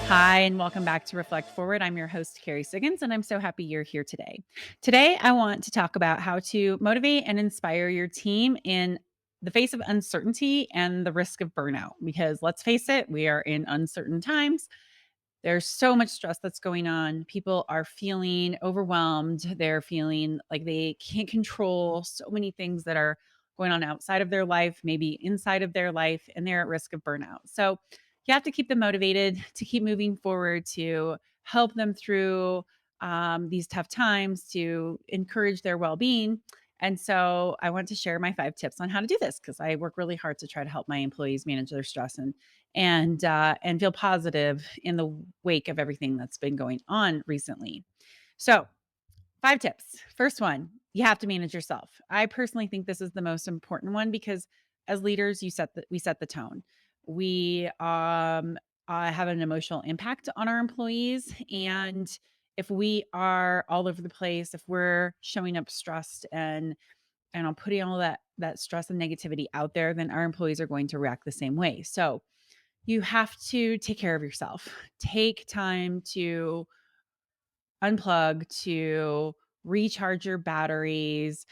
Hi, and welcome back to Reflect Forward. I'm your host, Carrie Siggins, and I'm so happy you're here today. Today, I want to talk about how to motivate and inspire your team in the face of uncertainty and the risk of burnout. Because let's face it, we are in uncertain times. There's so much stress that's going on. People are feeling overwhelmed. They're feeling like they can't control so many things that are going on outside of their life, maybe inside of their life, and they're at risk of burnout. So you have to keep them motivated to keep moving forward, to help them through these tough times, to encourage their well being. And so I want to share my 5 tips on how to do this because I work really hard to try to help my employees manage their stress and feel positive in the wake of everything that's been going on recently. So, 5 tips. First one, you have to manage yourself. I personally think this is the most important one because as leaders, we set the tone. We have an emotional impact on our employees, and if we are all over the place, if we're showing up stressed and I'm putting all that stress and negativity out there, then our employees are going to react the same way. So you have to take care of yourself. Take time to unplug, to recharge your batteries.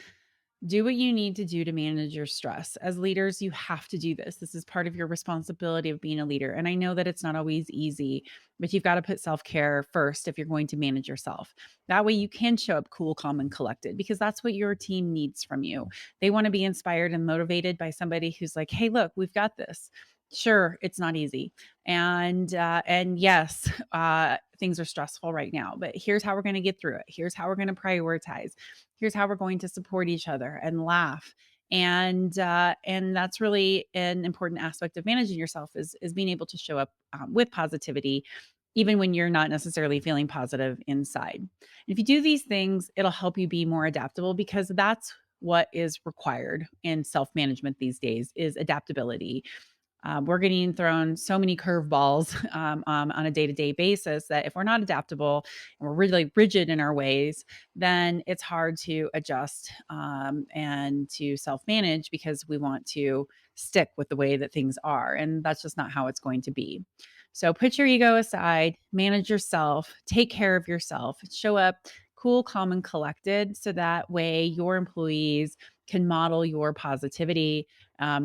Do what you need to do to manage your stress. As leaders, you have to do this. This is part of your responsibility of being a leader. And I know that it's not always easy, but you've got to put self care first if you're going to manage yourself. That way, you can show up cool, calm, and collected because that's what your team needs from you. They want to be inspired and motivated by somebody who's like, "Hey, look, we've got this." Sure, it's not easy, and yes, things are stressful right now. But here's how we're going to get through it. Here's how we're going to prioritize. Here's how we're going to support each other and laugh. And that's really an important aspect of managing yourself is being able to show up with positivity, even when you're not necessarily feeling positive inside. And if you do these things, it'll help you be more adaptable because that's what is required in self management these days is adaptability. We're getting thrown so many curveballs on a day to day basis that if we're not adaptable and we're really rigid in our ways, then it's hard to adjust and to self manage because we want to stick with the way that things are. And that's just not how it's going to be. So put your ego aside, manage yourself, take care of yourself, show up cool, calm, and collected. So that way your employees can model your positivity,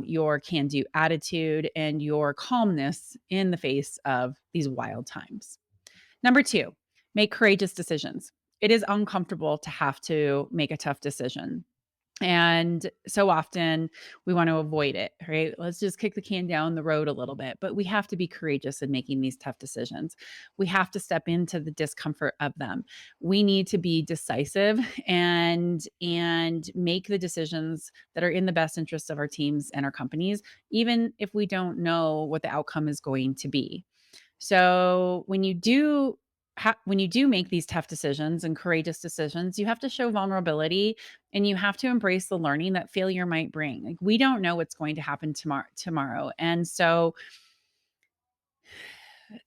your can do attitude, and your calmness in the face of these wild times. Number 2, make courageous decisions. It is uncomfortable to have to make a tough decision. And so often we want to avoid it, right? Let's just kick the can down the road a little bit. But we have to be courageous in making these tough decisions. We have to step into the discomfort of them. We need to be decisive and make the decisions that are in the best interest of our teams and our companies, even if we don't know what the outcome is going to be. So when you do make these tough decisions and courageous decisions, you have to show vulnerability and you have to embrace the learning that failure might bring. Like we don't know what's going to happen tomorrow. And so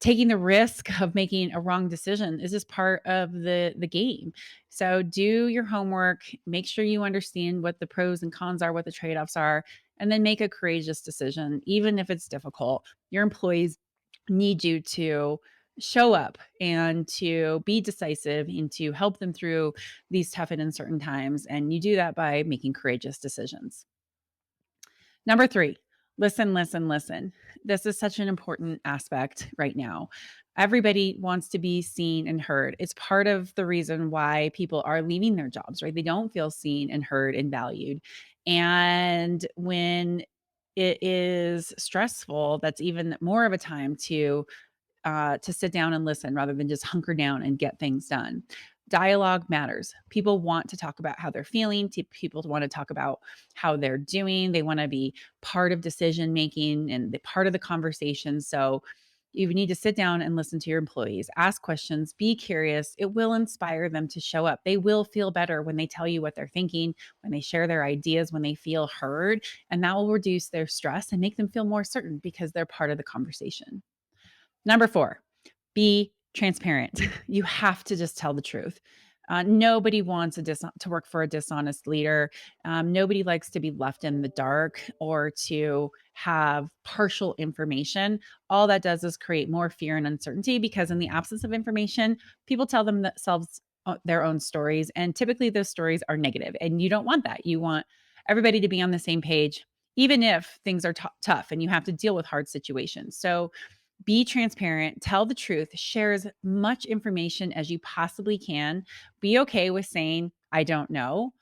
taking the risk of making a wrong decision is just part of the game. So do your homework, make sure you understand what the pros and cons are, what the trade-offs are, and then make a courageous decision even if it's difficult. Your employees need you to show up and to be decisive and to help them through these tough and uncertain times, and you do that by making courageous decisions. Number 3, listen, listen, listen. This is such an important aspect right now. Everybody wants to be seen and heard. It's part of the reason why people are leaving their jobs, right? They don't feel seen and heard and valued. And when it is stressful, that's even more of a time to sit down and listen rather than just hunker down and get things done. Dialogue matters. People want to talk about how they're feeling. People want to talk about how they're doing. They want to be part of decision making and part of the conversation. So you need to sit down and listen to your employees, ask questions, be curious. It will inspire them to show up. They will feel better when they tell you what they're thinking, when they share their ideas, when they feel heard, and that will reduce their stress and make them feel more certain because they're part of the conversation. Number 4, be transparent. You have to just tell the truth. Nobody wants to work for a dishonest leader. Nobody likes to be left in the dark or to have partial information. All that does is create more fear and uncertainty because, in the absence of information, people tell themselves their own stories. And typically, those stories are negative. And you don't want that. You want everybody to be on the same page, even if things are tough and you have to deal with hard situations. So, be transparent, tell the truth, share as much information as you possibly can. Be okay with saying, I don't know.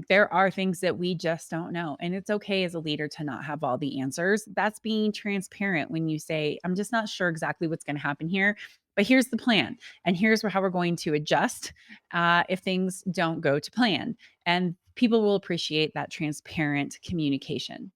There are things that we just don't know. And it's okay as a leader to not have all the answers. That's being transparent when you say, I'm just not sure exactly what's going to happen here, but here's the plan. And here's how we're going to adjust if things don't go to plan. And people will appreciate that transparent communication.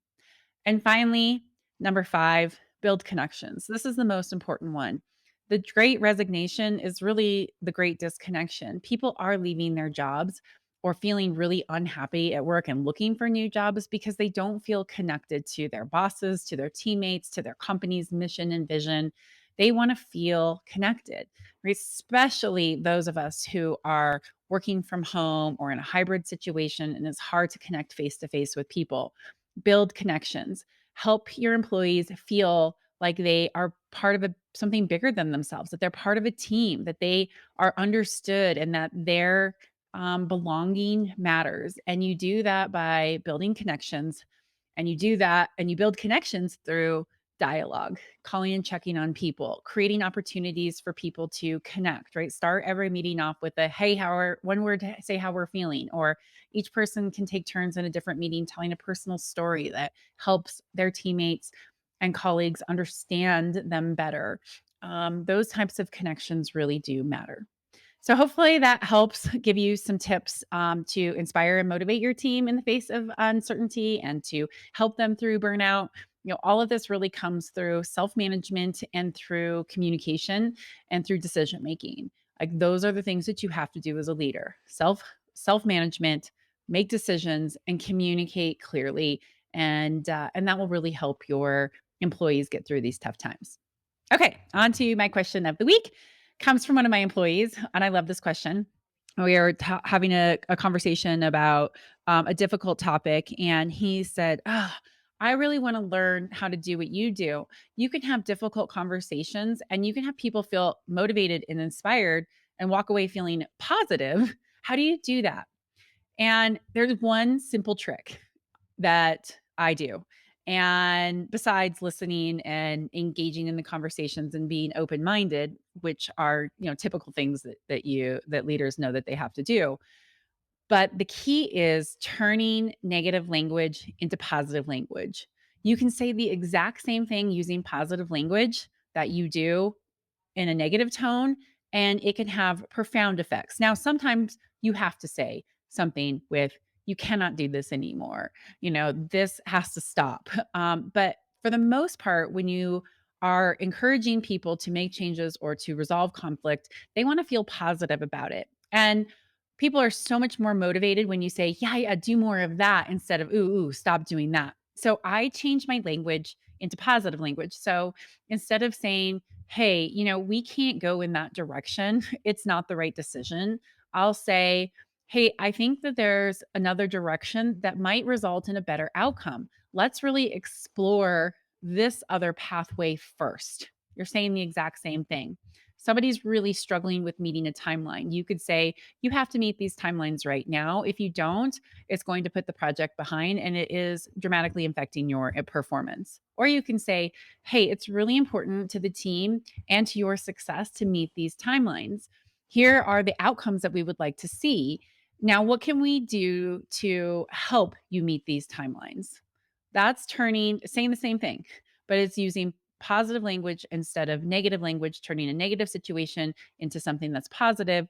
And finally, number 5, build connections. This is the most important one. The great resignation is really the great disconnection. People are leaving their jobs or feeling really unhappy at work and looking for new jobs because they don't feel connected to their bosses, to their teammates, to their company's mission and vision. They want to feel connected, right? Especially those of us who are working from home or in a hybrid situation and it's hard to connect face to face with people. Build connections, help your employees feel like they are part of something bigger than themselves, that they're part of a team, that they are understood, and that their belonging matters. And you do that by building connections. And you do that and you build connections through dialogue, calling and checking on people, creating opportunities for people to connect, right? Start every meeting off with a, hey, one word to say how we're feeling, or each person can take turns in a different meeting telling a personal story that helps their teammates and colleagues understand them better. Those types of connections really do matter. So hopefully that helps give you some tips to inspire and motivate your team in the face of uncertainty and to help them through burnout. All of this really comes through self-management and through communication and through decision making. Like those are the things that you have to do as a leader. Self-management, make decisions and communicate clearly, and that will really help your employees get through these tough times. Okay, on to my question of the week. Comes from one of my employees, and I love this question. We are having a conversation about a difficult topic, and he said, I really want to learn how to do what you do. You can have difficult conversations and you can have people feel motivated and inspired and walk away feeling positive. How do you do that? And there's one simple trick that I do. And besides listening and engaging in the conversations and being open-minded, which are, typical things that leaders know that they have to do. But the key is turning negative language into positive language. You can say the exact same thing using positive language that you do in a negative tone, and it can have profound effects. Now, sometimes you have to say something with, you cannot do this anymore. This has to stop. But for the most part, when you are encouraging people to make changes or to resolve conflict, they want to feel positive about it. And people are so much more motivated when you say, yeah, yeah, do more of that instead of, ooh, stop doing that. So I change my language into positive language. So instead of saying, hey, we can't go in that direction, it's not the right decision, I'll say, hey, I think that there's another direction that might result in a better outcome. Let's really explore this other pathway first. You're saying the exact same thing. Somebody's really struggling with meeting a timeline. You could say, you have to meet these timelines right now. If you don't, it's going to put the project behind and it is dramatically affecting your performance. Or you can say, hey, it's really important to the team and to your success to meet these timelines. Here are the outcomes that we would like to see. Now, what can we do to help you meet these timelines? That's saying the same thing, but it's using positive language instead of negative language, turning a negative situation into something that's positive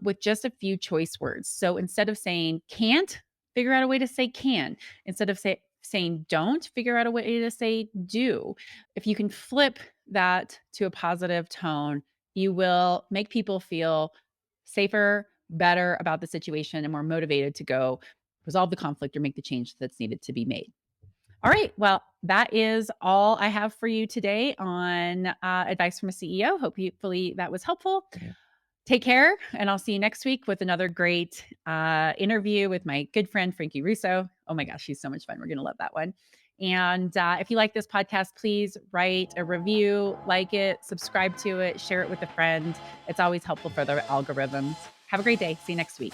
with just a few choice words. So instead of saying can't, figure out a way to say can. Instead of saying don't, figure out a way to say do. If you can flip that to a positive tone, you will make people feel safer, better about the situation, and more motivated to go resolve the conflict or make the change that's needed to be made. All right. Well, that is all I have for you today on advice from a CEO. Hopefully that was helpful. Take care, and I'll see you next week with another great interview with my good friend, Frankie Russo. Oh my gosh, she's so much fun. We're going to love that one. And if you like this podcast, please write a review, like it, subscribe to it, share it with a friend. It's always helpful for the algorithms. Have a great day. See you next week.